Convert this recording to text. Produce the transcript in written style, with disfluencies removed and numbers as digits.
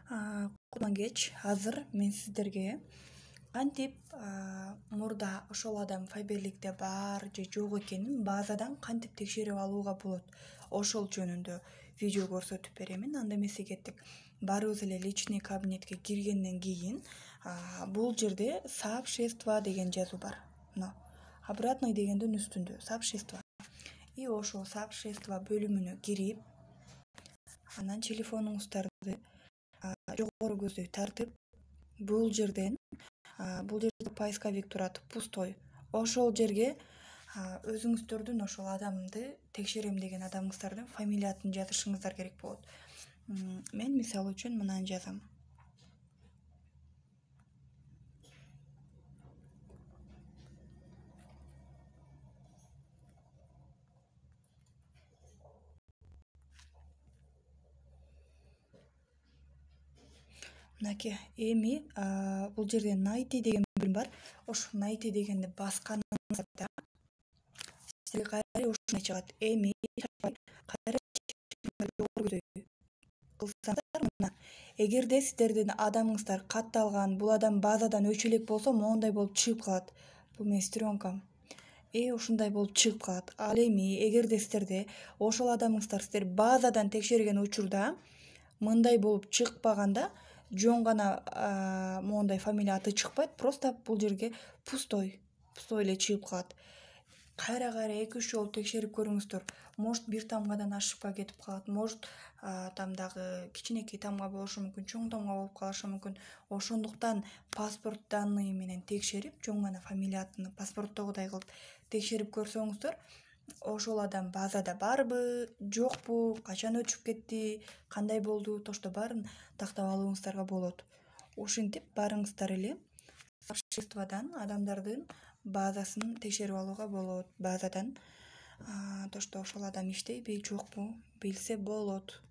Кутман кеч. Азыр мен сиздерге кантип мурда ошол адам Файберликте бар же жок экенин базадан кантип текшерип алууга болот, ошол жөнүндө видео көрсөтүп беремин. Анда эмесе кеттик. Баарыбыз эле личный кабинетке киргенден кийин бул жерде сообщество деген жазуу бар. Обратный дегендин үстүндө сообщество. И ошол сообщество бөлүмүнө кирип, анан телефонуңуздарды жогору көздөй тартып, бул жерде поисковик турат, пустой. Ошол жерге өзүңүздөрдүн ошол адамды текшерем деген адамыңыздардын фамилиятын жазышыңыздар керек болот. Мен мисалы үчүн мынаны жазам. Мынакей, эми бул жерде найти деген бөлүм бар. Ошо найти дегенди басканыңызда сизге кайра ушундай чыгат. Эми кайра жогору көздөй кылсаңыздар, мына эгерде сиздердин адамыңыздар катталган, бул адам базадан өчө элек болсо, моундай болуп чыгып калат. Бул менин сестренкам. Ушундай болуп чыгып калат. Ал эми эгерде сиздерде ошол адамыңыздар сиздер базадан текшерген учурда мындай болуп чыкпаганда, жөн гана моундай фамилия аты чыкпайт, просто бул жерге пустой эле чыгып калат. Кайра 2-3 жолу текшерип көрүңүздөр. Может, бир тамгадан ашып кетип калат, может, там дагы кичинекей тамга болушу мүмкүн, чоң тамга болуп калышы мүмкүн. Ошондуктан паспорт данные менен текшерип, жөн гана фамилия атын паспорттогудай кылып текшерип көрсөңүздөр, ошол адам базада барбы, жокпу, качан өчүп кетти, кандай болду, ошто баарын тактап алууңуздарга болот. Ушинтип баарыңыздар эле сообществодан адамдардын базасын текшерип алууга болот. Базадан ошол адам иштейби, жокпу билсе болот.